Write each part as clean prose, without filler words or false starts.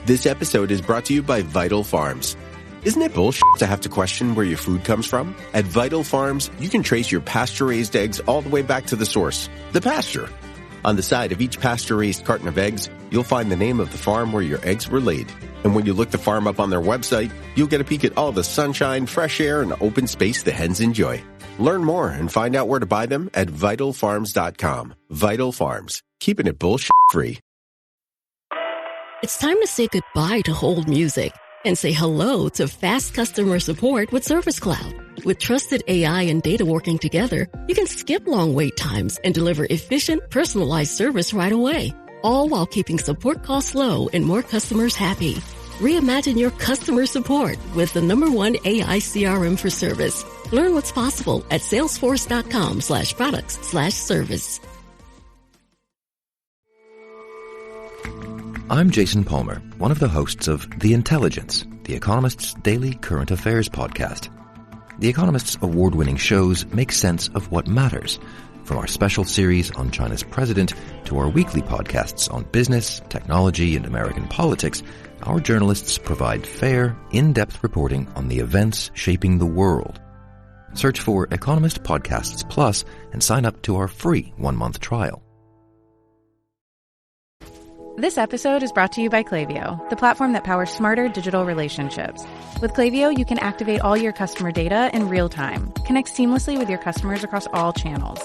This episode is brought to you by Vital Farms. Isn't it bullshit to have to question where your food comes from? At Vital Farms, you can trace your pasture-raised eggs all the way back to the source, the pasture. On the side of each pasture-raised carton of eggs, you'll find the name of the farm where your eggs were laid. And when you look the farm up on their website, you'll get a peek at all the sunshine, fresh air, and open space the hens enjoy. Learn more and find out where to buy them at vitalfarms.com. Vital Farms, keeping it bullshit-free. It's time to say goodbye to hold music and say hello to fast customer support with Service Cloud. With trusted AI and data working together, you can skip long wait times and deliver efficient, personalized service right away, all while keeping support costs low and more customers happy. Reimagine your customer support with the #1 AI CRM for service. Learn what's possible at salesforce.com/products/service. I'm Jason Palmer, one of the hosts of The Intelligence, The Economist's daily current affairs podcast. The Economist's award-winning shows make sense of what matters, from our special series on China's president to our weekly podcasts on business, technology, and American politics. Our journalists provide fair, in-depth reporting on the events shaping the world. Search for Economist Podcasts Plus and sign up to our free 1-month trial. This episode is brought to you by Klaviyo, the platform that powers smarter digital relationships. With Klaviyo, you can activate all your customer data in real time, connect seamlessly with your customers across all channels,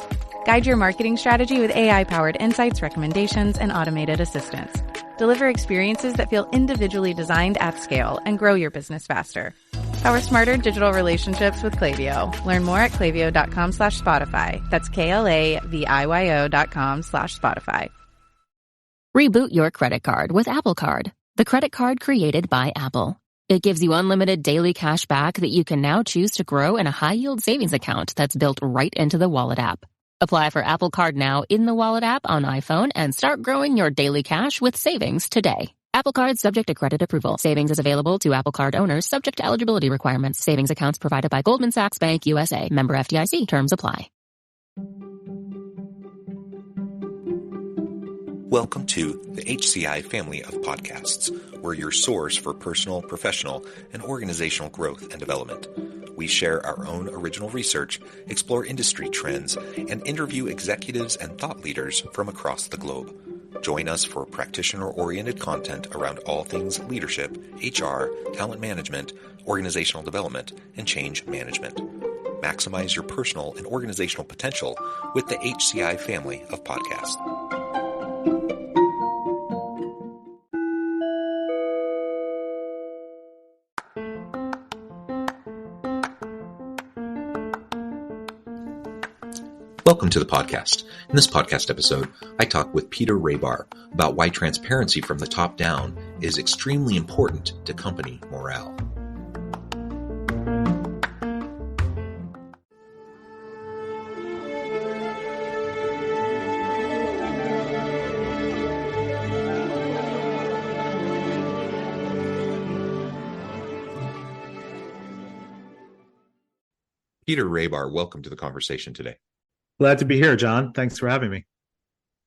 guide your marketing strategy with AI-powered insights, recommendations, and automated assistance, deliver experiences that feel individually designed at scale, and grow your business faster. Power smarter digital relationships with Klaviyo. Learn more at klaviyo.com/Spotify. That's KLAVIYO.com/Spotify. Reboot your credit card with Apple Card, the credit card created by Apple. It gives you unlimited daily cash back that you can now choose to grow in a high-yield savings account that's built right into the Wallet app. Apply for Apple Card now in the Wallet app on iPhone and start growing your daily cash with savings today. Apple Card subject to credit approval. Savings is available to Apple Card owners subject to eligibility requirements. Savings accounts provided by Goldman Sachs Bank USA. Member FDIC. Terms apply. Welcome to the HCI family of podcasts. We're your source for personal, professional, and organizational growth and development. We share our own original research, explore industry trends, and interview executives and thought leaders from across the globe. Join us for practitioner-oriented content around all things leadership, HR, talent management, organizational development, and change management. Maximize your personal and organizational potential with the HCI family of podcasts. Welcome to the podcast. In this podcast episode, I talk with Peter Rahbar about why transparency from the top down is extremely important to company morale. Peter Rahbar, welcome to the conversation today. Glad to be here, John. Thanks for having me.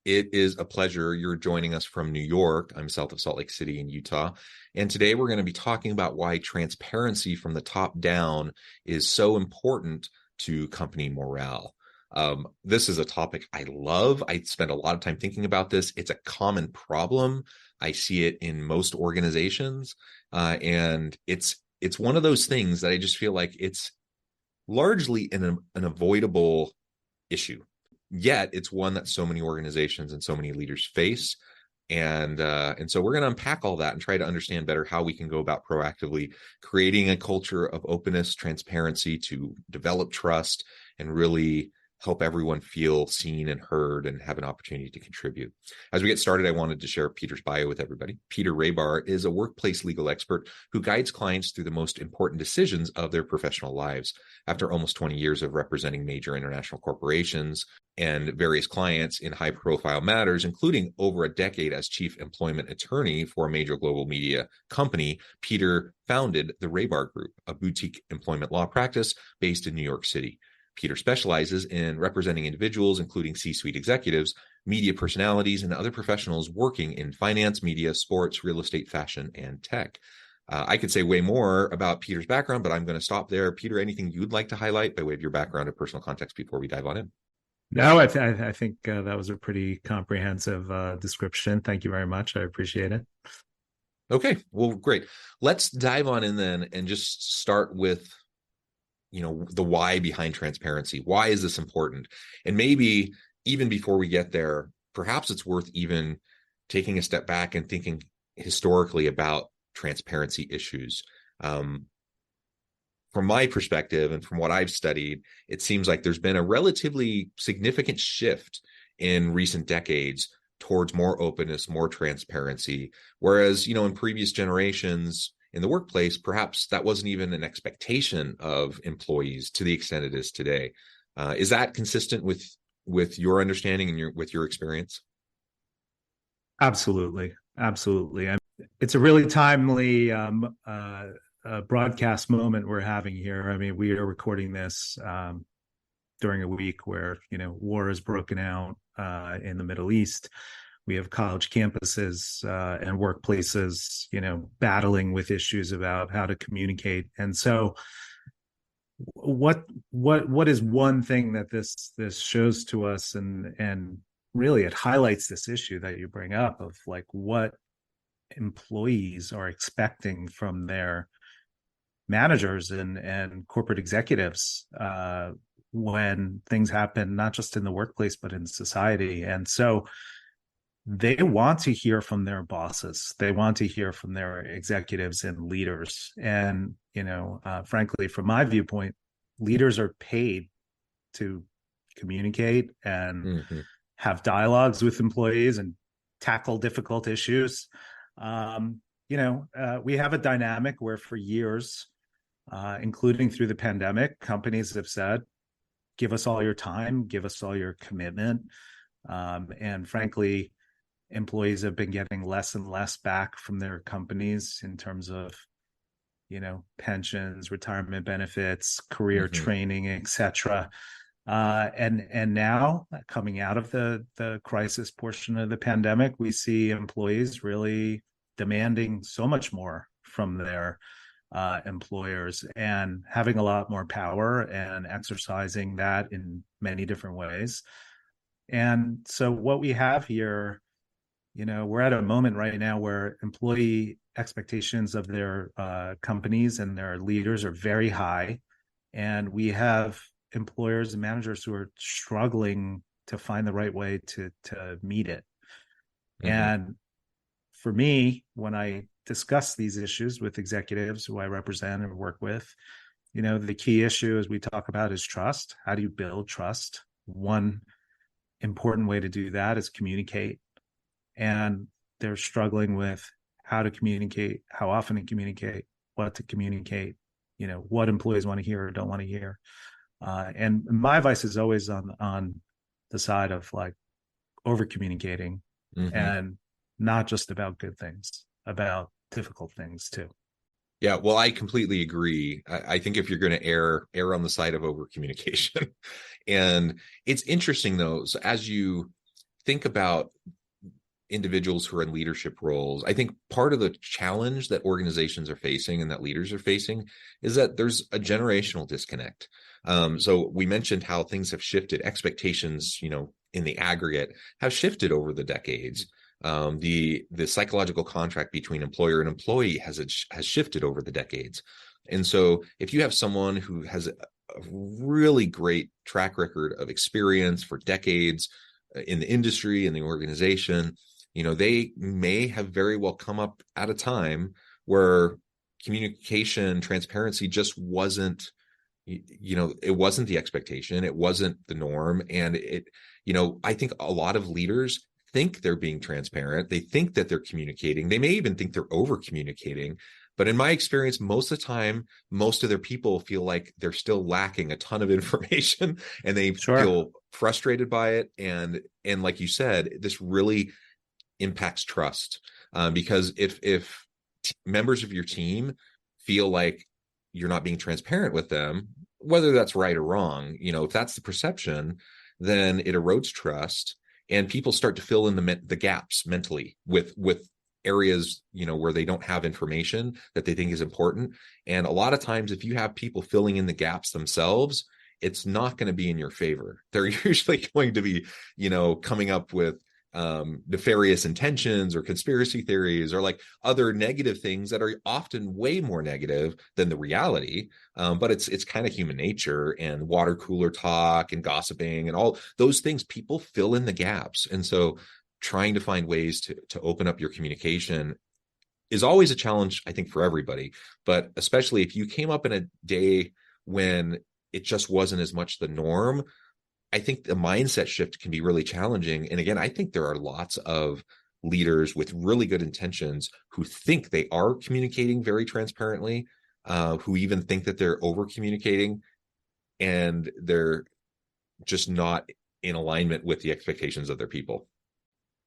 It is a pleasure. You're joining us from New York. I'm south of Salt Lake City in Utah. And today we're going to be talking about why transparency from the top down is so important to company morale. This is a topic I love. I spend a lot of time thinking about this. It's a common problem. I see it in most organizations. And it's one of those things that I just feel like it's largely an avoidable issue. Yet it's one that so many organizations and so many leaders face. And so we're going to unpack all that and try to understand better how we can go about proactively creating a culture of openness, transparency to develop trust and really help everyone feel seen and heard and have an opportunity to contribute. As we get started, I wanted to share Peter's bio with everybody. Peter Rahbar is a workplace legal expert who guides clients through the most important decisions of their professional lives. After almost 20 years of representing major international corporations and various clients in high-profile matters, including over a decade as chief employment attorney for a major global media company, Peter founded the Rahbar Group, a boutique employment law practice based in New York City. Peter specializes in representing individuals, including C-suite executives, media personalities, and other professionals working in finance, media, sports, real estate, fashion, and tech. I could say way more about Peter's background, but I'm going to stop there. Peter, anything you'd like to highlight by way of your background or personal context before we dive on in? No, I think that was a pretty comprehensive description. Thank you very much. I appreciate it. Okay, well, great. Let's dive on in then and just start with, the why behind transparency. Why is this important? And maybe even before we get there, perhaps it's worth even taking a step back and thinking historically about transparency issues. From my perspective and from what I've studied, it seems like there's been a relatively significant shift in recent decades towards more openness, more transparency. Whereas, in previous generations in the workplace, perhaps that wasn't even an expectation of employees to the extent it is today. Is that consistent with your understanding and with your experience? Absolutely. It's a really timely broadcast moment we're having here. I mean, we are recording this during a week where, war has broken out in the Middle East. We have college campuses and workplaces, battling with issues about how to communicate. And so what is one thing that this shows to us, and really it highlights this issue that you bring up of like what employees are expecting from their managers and corporate executives when things happen, not just in the workplace, but in society. And so they want to hear from their bosses. They want to hear from their executives and leaders. And, frankly, from my viewpoint, leaders are paid to communicate and have dialogues with employees and tackle difficult issues. We have a dynamic where for years, including through the pandemic, companies have said, give us all your time, give us all your commitment. And frankly, employees have been getting less and less back from their companies in terms of, pensions, retirement benefits, career training, etc. And now coming out of the crisis portion of the pandemic, we see employees really demanding so much more from their employers and having a lot more power and exercising that in many different ways. And so what we have here, we're at a moment right now where employee expectations of their companies and their leaders are very high. And we have employers and managers who are struggling to find the right way to meet it. And for me, when I discuss these issues with executives who I represent and work with, the key issue as we talk about is trust. How do you build trust? One important way to do that is communicate. And they're struggling with how to communicate, how often to communicate, what to communicate, what employees want to hear or don't want to hear. And my advice is always on the side of like over communicating and not just about good things, about difficult things too. Yeah, well, I completely agree. I think if you're going to err on the side of over communication. And it's interesting though, so as you think about individuals who are in leadership roles, I think part of the challenge that organizations are facing and that leaders are facing is that there's a generational disconnect. So we mentioned how things have shifted. Expectations, in the aggregate have shifted over the decades. The psychological contract between employer and employee has shifted over the decades. And so if you have someone who has a really great track record of experience for decades in the industry and the organization, they may have very well come up at a time where communication, transparency just wasn't, it wasn't the expectation. It wasn't the norm. And I think a lot of leaders think they're being transparent. They think that they're communicating. They may even think they're over communicating. But in my experience, most of the time, most of their people feel like they're still lacking a ton of information and they feel frustrated by it. And like you said, this really impacts trust because if members of your team feel like you're not being transparent with them, whether that's right or wrong, if that's the perception, then it erodes trust. and people start to fill in the gaps mentally with areas, where they don't have information that they think is important. And a lot of times, if you have people filling in the gaps themselves, it's not going to be in your favor. They're usually going to be, coming up with nefarious intentions or conspiracy theories or like other negative things that are often way more negative than the reality. But it's kind of human nature, and water cooler talk and gossiping and all those things, people fill in the gaps. And so trying to find ways to open up your communication is always a challenge, I think, for everybody. But especially if you came up in a day when it just wasn't as much the norm, I think the mindset shift can be really challenging. And again, I think there are lots of leaders with really good intentions who think they are communicating very transparently, who even think that they're over communicating, and they're just not in alignment with the expectations of their people.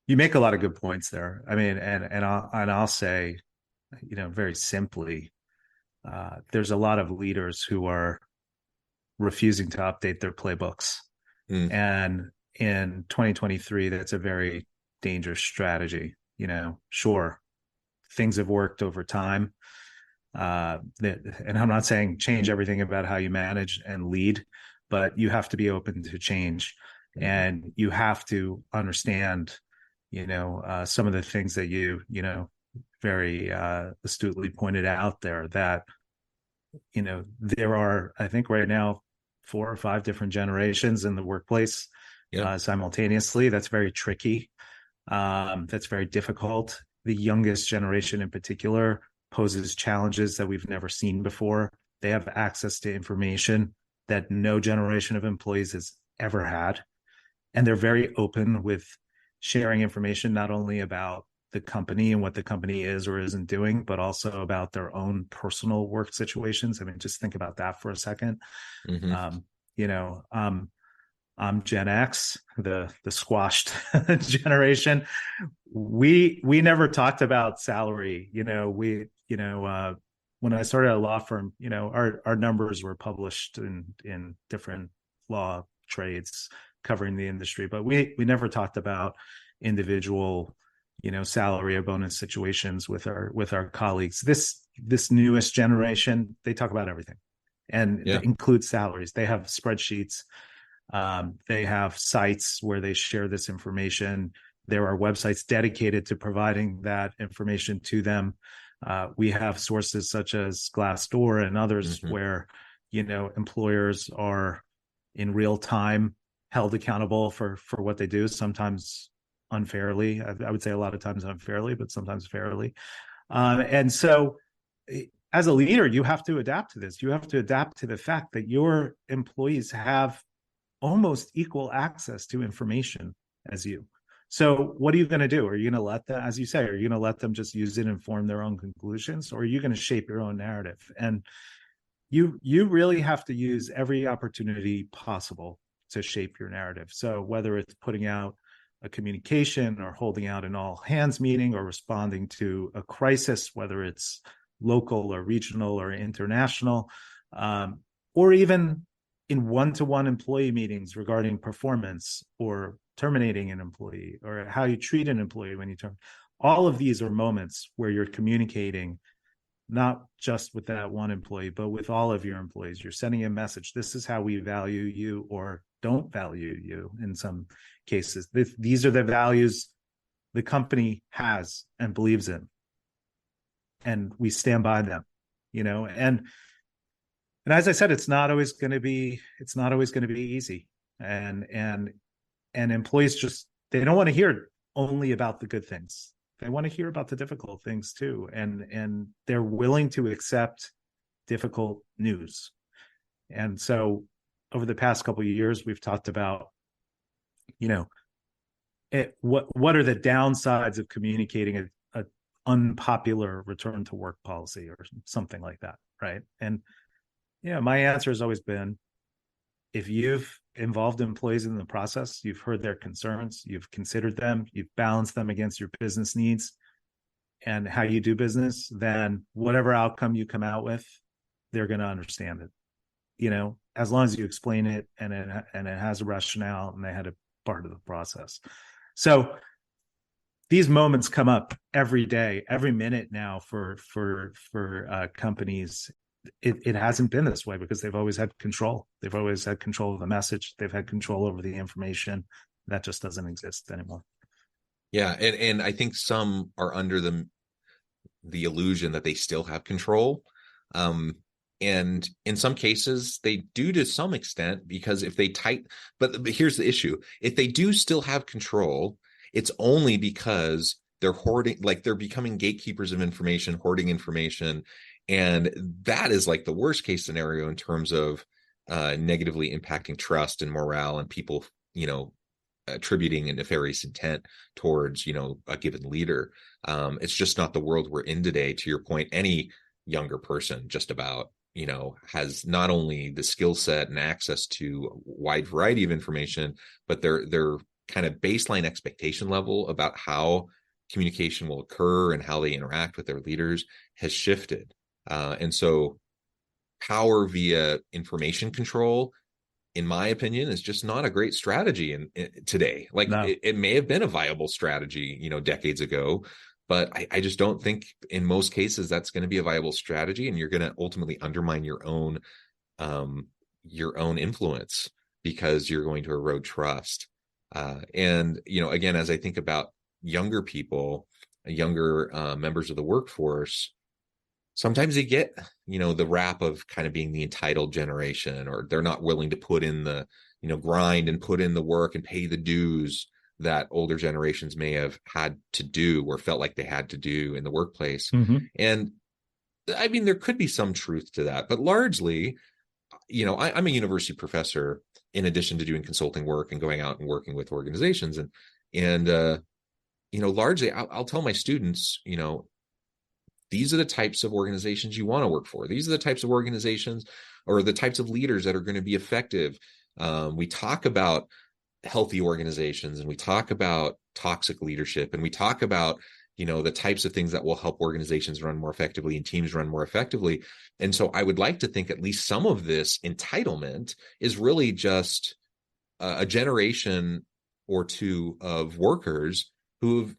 You make a lot of good points there. I mean, and I'll say, very simply, there's a lot of leaders who are refusing to update their playbooks. And in 2023, that's a very dangerous strategy. Sure, things have worked over time. And I'm not saying change everything about how you manage and lead, but you have to be open to change. And you have to understand, some of the things that you very astutely pointed out there, that, there are, I think right now, 4 or 5 different generations in the workplace simultaneously. That's very tricky. That's very difficult. The youngest generation in particular poses challenges that we've never seen before. They have access to information that no generation of employees has ever had. And they're very open with sharing information, not only about the company and what the company is or isn't doing, but also about their own personal work situations. I mean, just think about that for a second. I'm Gen X, the squashed generation. We never talked about salary. When I started a law firm, our numbers were published in different law trades covering the industry, but we never talked about individual salary or bonus situations with our colleagues. This newest generation, they talk about everything, and it includes salaries. They have spreadsheets, they have sites where they share this information. There are websites dedicated to providing that information to them. We have sources such as Glassdoor and others where employers are in real time held accountable for what they do, sometimes unfairly. I would say a lot of times unfairly, but sometimes fairly. And so as a leader, you have to adapt to this. You have to adapt to the fact that your employees have almost equal access to information as you. So what are you going to do? Are you going to let them, as you say, are you going to let them just use it and form their own conclusions? Or are you going to shape your own narrative? And you really have to use every opportunity possible to shape your narrative. So whether it's putting out a communication or holding out an all hands meeting or responding to a crisis, whether it's local or regional or international, or even in one-to-one employee meetings regarding performance or terminating an employee or how you treat an employee when you terminate. All of these are moments where you're communicating not just with that one employee, but with all of your employees. You're sending a message. This is how we value you or don't value you in some cases. These are the values the company has and believes in. And we stand by them, and as I said, it's not always going to be easy. And employees just, they don't want to hear only about the good things. They want to hear about the difficult things too. And they're willing to accept difficult news. And so over the past couple of years, we've talked about, what are the downsides of communicating a unpopular return to work policy or something like that, right? And my answer has always been, if you've involved employees in the process, you've heard their concerns, you've considered them, you've balanced them against your business needs and how you do business, then whatever outcome you come out with, they're going to understand it. As long as you explain it and it has a rationale and they had a part of the process. So these moments come up every day, every minute now for companies. It hasn't been this way because they've always had control. They've always had control of the message. They've had control over the information. That just doesn't exist anymore. Yeah, and I think some are under the illusion that they still have control. And in some cases, they do to some extent, because if they but here's the issue. If they do still have control, it's only because they're hoarding, like they're becoming gatekeepers of information, hoarding information. And that is like the worst case scenario in terms of negatively impacting trust and morale and people, attributing a nefarious intent towards, a given leader. It's just not the world we're in today. To your point, any younger person just about, has not only the skill set and access to a wide variety of information, but their kind of baseline expectation level about how communication will occur and how they interact with their leaders has shifted. And so power via information control, in my opinion, is just not a great strategy in today. Like no. it may have been a viable strategy, decades ago, but I just don't think in most cases that's going to be a viable strategy, and you're going to ultimately undermine your own influence because you're going to erode trust. And again, as I think about younger people, younger members of the workforce, sometimes they get, the rap of kind of being the entitled generation, or they're not willing to put in the, grind and put in the work and pay the dues that older generations may have had to do or felt like they had to do in the workplace. Mm-hmm. And I mean, there could be some truth to that, but largely, I'm a university professor in addition to doing consulting work and going out and working with organizations. And largely I'll tell my students, these are the types of organizations you want to work for. These are the types of organizations or the types of leaders that are going to be effective. We talk about healthy organizations, and we talk about toxic leadership, and we talk about, the types of things that will help organizations run more effectively and teams run more effectively. And so I would like to think at least some of this entitlement is really just a generation or two of workers who've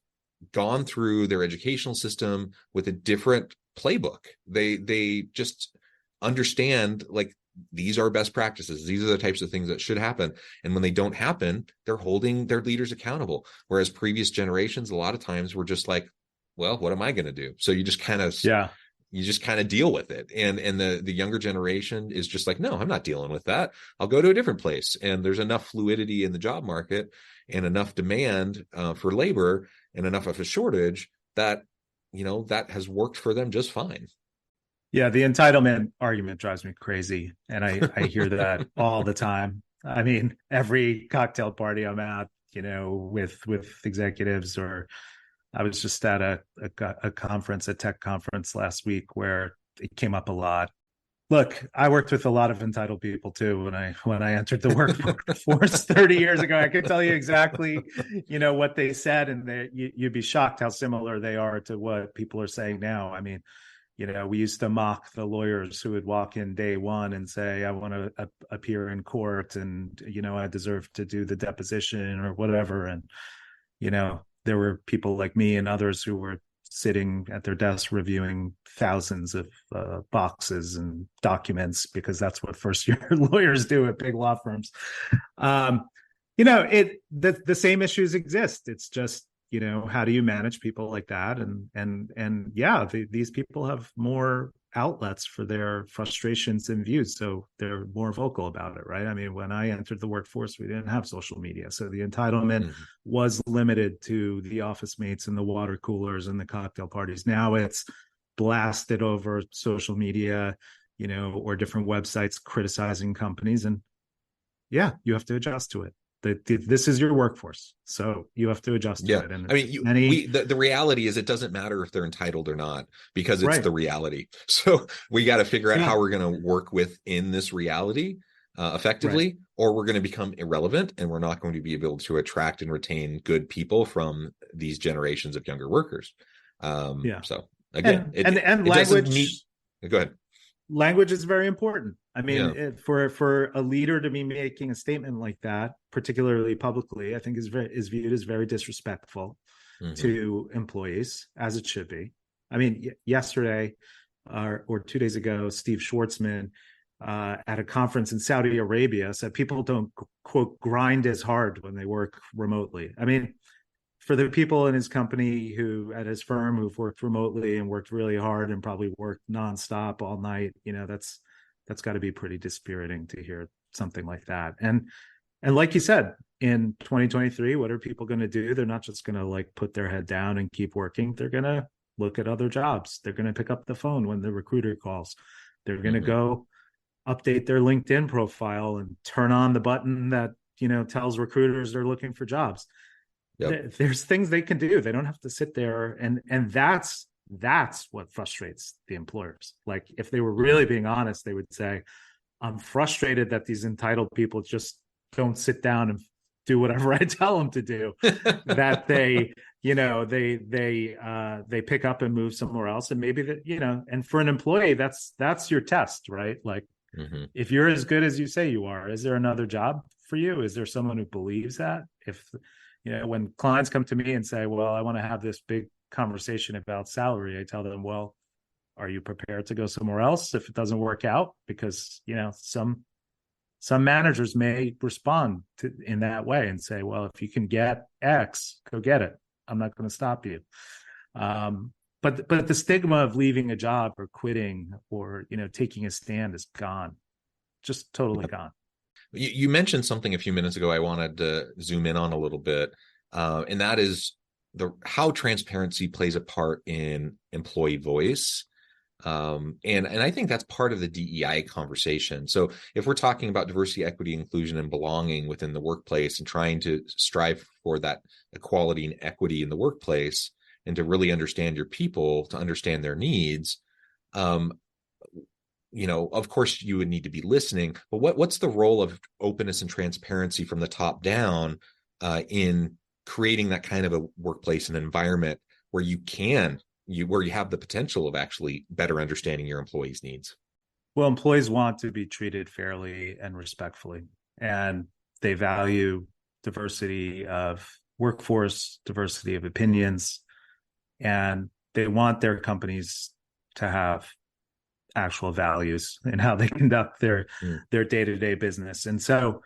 gone through their educational system with a different playbook. They just understand, like, these are best practices. These are the types of things that should happen. And when they don't happen, they're holding their leaders accountable. Whereas previous generations, a lot of times were just like, well, what am I going to do? So you just kind of deal with it. And the younger generation is just like, no, I'm not dealing with that. I'll go to a different place. And there's enough fluidity in the job market and enough demand for labor and enough of a shortage that, that has worked for them just fine. Yeah, the entitlement argument drives me crazy. And I hear that all the time. I mean, every cocktail party I'm at, with executives, or I was just at a conference, a tech conference last week where it came up a lot. Look, I worked with a lot of entitled people too when I entered the workforce 30 years ago. I could tell you exactly, what they said, and you'd be shocked how similar they are to what people are saying now. I mean, we used to mock the lawyers who would walk in day one and say, I want to appear in court, and, I deserve to do the deposition or whatever. And, there were people like me and others who were sitting at their desks reviewing thousands of boxes and documents, because that's what first-year lawyers do at big law firms. The same issues exist. It's just, how do you manage people like that? And yeah, these people have more outlets for their frustrations and views, so they're more vocal about it, right? I mean, when I entered the workforce, we didn't have social media, so the entitlement was limited to the office mates and the water coolers and the cocktail parties. Now it's blasted over social media, or different websites criticizing companies, and yeah, you have to adjust to it. This is your workforce, so you have to adjust to it. And I mean, the reality is it doesn't matter if they're entitled or not, because it's the reality. So we got to figure out how we're going to work within this reality effectively, or we're going to become irrelevant, and we're not going to be able to attract and retain good people from these generations of younger workers. So again, and language. Go ahead. Language is very important. I mean, for a leader to be making a statement like that, particularly publicly, I think is viewed as very disrespectful to employees, as it should be. I mean, yesterday or 2 days ago, Steve Schwartzman at a conference in Saudi Arabia said people don't, quote, grind as hard when they work remotely. I mean, for the people in his company at his firm who've worked remotely and worked really hard and probably worked nonstop all night, that's got to be pretty dispiriting to hear something like that. And like you said, in 2023, what are people going to do? They're not just going to like put their head down and keep working. They're going to look at other jobs. They're going to pick up the phone when the recruiter calls. They're going to go update their LinkedIn profile and turn on the button that, tells recruiters they're looking for jobs. Yep. There's things they can do. They don't have to sit there. And that's what frustrates the employers. Like, if they were really being honest, they would say, I'm frustrated that these entitled people just don't sit down and do whatever I tell them to do, that they pick up and move somewhere else. And maybe that, and for an employee, that's your test, right? Like, if you're as good as you say you are, is there another job for you? Is there someone who believes that? If, when clients come to me and say, well, I want to have this big conversation about salary, I tell them, well, are you prepared to go somewhere else if it doesn't work out? Because, some managers may respond in that way and say, well, if you can get X, go get it. I'm not going to stop you. But the stigma of leaving a job or quitting or, taking a stand is gone, just totally gone. You mentioned something a few minutes ago I wanted to zoom in on a little bit, and that is how transparency plays a part in employee voice. And I think that's part of the DEI conversation. So if we're talking about diversity, equity, inclusion, and belonging within the workplace and trying to strive for that equality and equity in the workplace and to really understand your people, to understand their needs, of course you would need to be listening, but what's the role of openness and transparency from the top down in creating that kind of a workplace and environment where you have the potential of actually better understanding your employees' needs? Well, employees want to be treated fairly and respectfully, and they value diversity of workforce, diversity of opinions, and they want their companies to have actual values in how they conduct their day-to-day business. And so,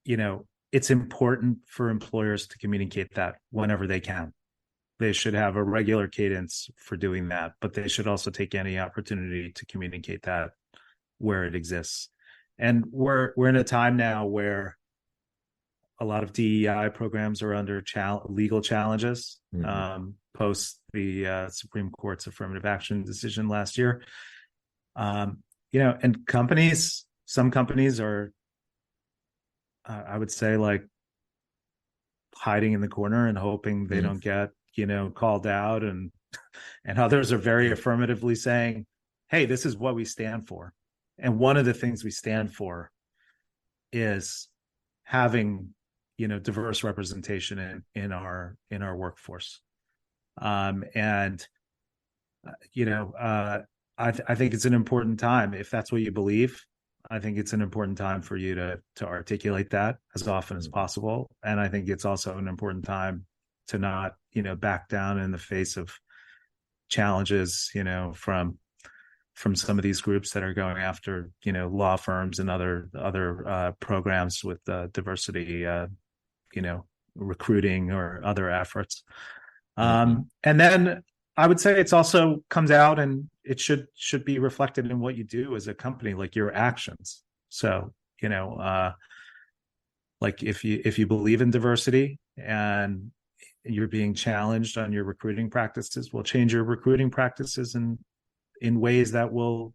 it's important for employers to communicate that whenever they can. They should have a regular cadence for doing that, but they should also take any opportunity to communicate that where it exists. And we're in a time now where a lot of DEI programs are under legal challenges post the Supreme Court's affirmative action decision last year. And some companies are, I would say, like hiding in the corner and hoping they don't get, called out, and others are very affirmatively saying, hey, this is what we stand for. And one of the things we stand for is having, diverse representation in our workforce. I think it's an important time. If that's what you believe, I think it's an important time for you to articulate that as often as possible. And I think it's also an important time to not, back down in the face of challenges, from some of these groups that are going after, law firms and other programs with diversity, recruiting or other efforts. And then I would say it's also comes out, and it should be reflected in what you do as a company, like your actions. So, like if you believe in diversity and you're being challenged on your recruiting practices, well, change your recruiting practices in ways that will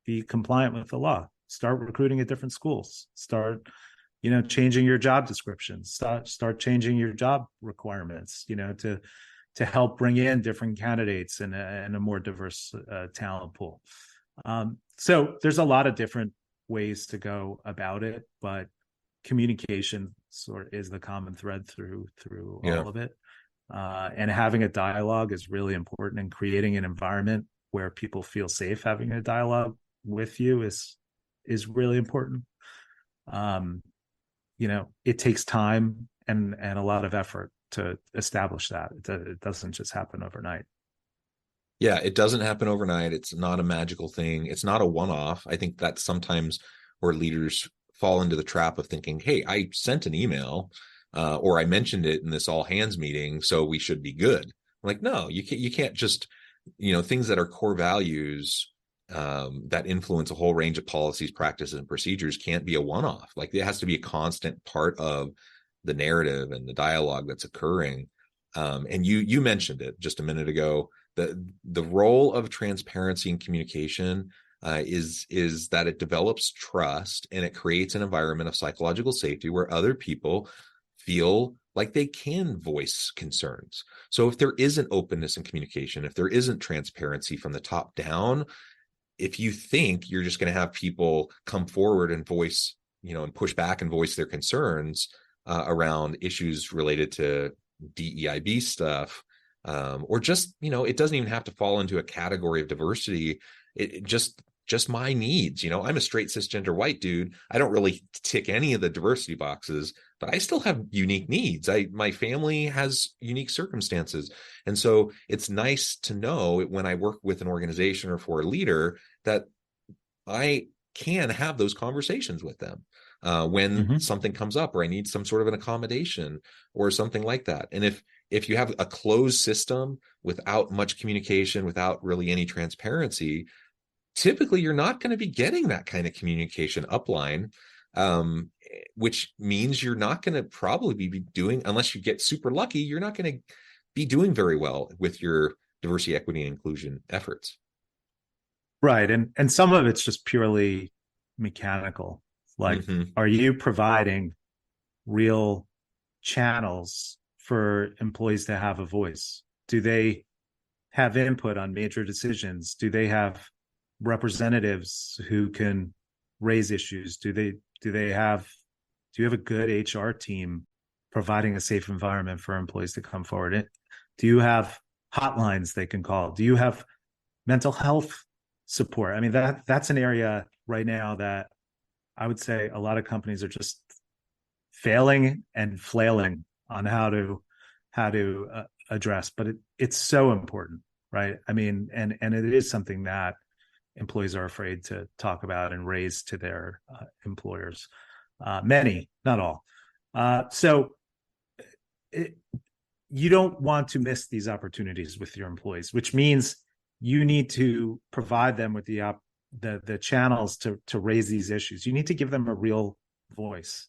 be compliant with the law. Start recruiting at different schools. Start, changing your job descriptions. Start changing your job requirements, to help bring in different candidates and a more diverse talent pool. So there's a lot of different ways to go about it, but communication sort of is the common thread through all of it. And having a dialogue is really important, and creating an environment where people feel safe having a dialogue with you is really important. It takes time and a lot of effort to establish that. It doesn't just happen overnight. Yeah, it doesn't happen overnight. It's not a magical thing. It's not a one-off. I think that's sometimes where leaders fall into the trap of thinking, hey, I sent an email or I mentioned it in this all hands meeting, so we should be good. I'm like, no, you can't just, things that are core values that influence a whole range of policies, practices, and procedures can't be a one-off. Like, it has to be a constant part of the narrative and the dialogue that's occurring. And you mentioned it just a minute ago. The role of transparency and communication is that it develops trust and it creates an environment of psychological safety where other people feel like they can voice concerns. So if there isn't openness and communication, if there isn't transparency from the top down, if you think you're just going to have people come forward and voice, and push back and voice their concerns around issues related to DEIB stuff, or just, it doesn't even have to fall into a category of diversity. It just my needs. I'm a straight cisgender white dude. I don't really tick any of the diversity boxes, but I still have unique needs. My family has unique circumstances. And so it's nice to know when I work with an organization or for a leader that I can have those conversations with them when something comes up or I need some sort of an accommodation or something like that. And if you have a closed system without much communication, without really any transparency, typically you're not going to be getting that kind of communication upline, which means you're not going to probably be doing, unless you get super lucky, you're not going to be doing very well with your diversity, equity, and inclusion efforts. Right. And some of it's just purely mechanical. Like, are you providing real channels for employees to have a voice? Do they have input on major decisions? Do they have representatives who can raise issues? Do you have a good HR team providing a safe environment for employees to come forward? Do you have hotlines they can call? Do you have mental health support? I mean, that's an area right now that I would say a lot of companies are just failing and flailing on how to address, but it's so important, right? I mean, and it is something that employees are afraid to talk about and raise to their employers. Many, not all. You don't want to miss these opportunities with your employees, which means you need to provide them with the channels to raise these issues. You need to give them a real voice.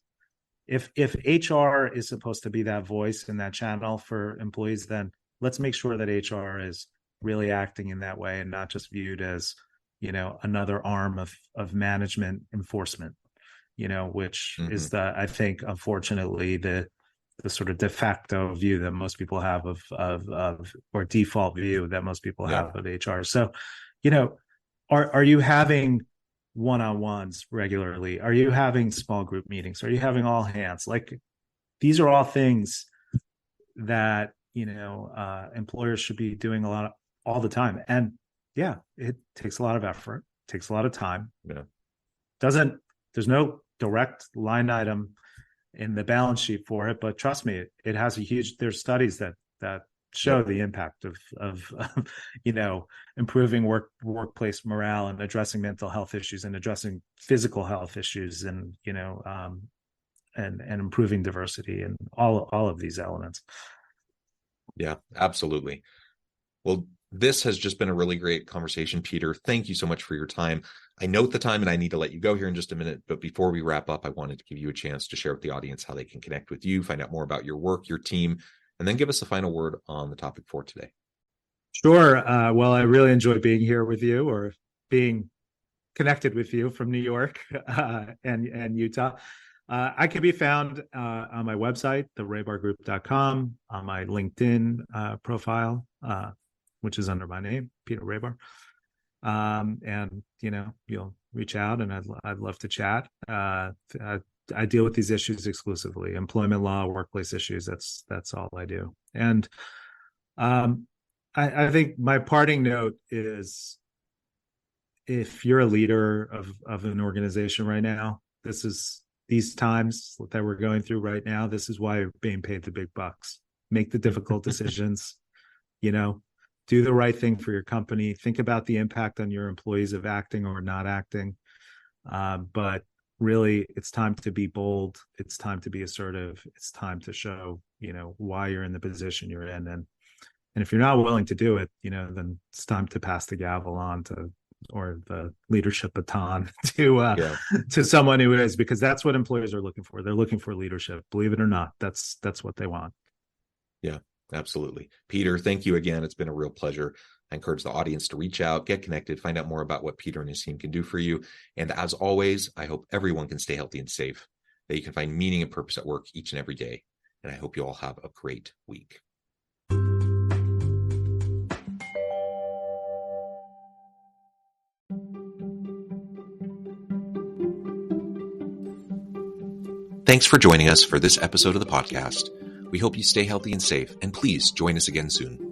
If HR is supposed to be that voice and that channel for employees, then let's make sure that HR is really acting in that way and not just viewed as, another arm of management enforcement, which is I think, unfortunately, the sort of de facto view that most people have of or default view that most people have of HR. So, are you having one-on-ones regularly? Are you having small group meetings? Are you having all hands? Like, these are all things that, employers should be doing all the time. And yeah, it takes a lot of effort, takes a lot of time. Yeah. There's no direct line item in the balance sheet for it, but trust me, it has there's studies that show the impact of improving workplace morale and addressing mental health issues and addressing physical health issues and and improving diversity and all of these elements. Yeah, absolutely. Well, this has just been a really great conversation, Peter. Thank you so much for your time. I note the time and I need to let you go here in just a minute. But before we wrap up, I wanted to give you a chance to share with the audience how they can connect with you, find out more about your work, your team, and then give us a final word on the topic for today. Sure. Well, I really enjoyed being here with you, or being connected with you from New York and Utah. I can be found on my website, therahbargroup.com, on my LinkedIn profile, which is under my name, Peter Rahbar. And you'll reach out, and I'd love to chat. I deal with these issues exclusively: employment law, workplace issues. That's all I do. And I think my parting note is if you're a leader of an organization right now, these times that we're going through right now, this is why you're being paid the big bucks. Make the difficult decisions, do the right thing for your company. Think about the impact on your employees of acting or not acting. But really, it's time to be bold. It's time to be assertive. It's time to show, why you're in the position you're in. And if you're not willing to do it, then it's time to pass the gavel on or the leadership baton to someone who is, because that's what employers are looking for. They're looking for leadership. Believe it or not, that's what they want. Yeah, absolutely. Peter, thank you again. It's been a real pleasure. I encourage the audience to reach out, get connected, find out more about what Peter and his team can do for you. And as always, I hope everyone can stay healthy and safe, that you can find meaning and purpose at work each and every day. And I hope you all have a great week. Thanks for joining us for this episode of the podcast. We hope you stay healthy and safe, and please join us again soon.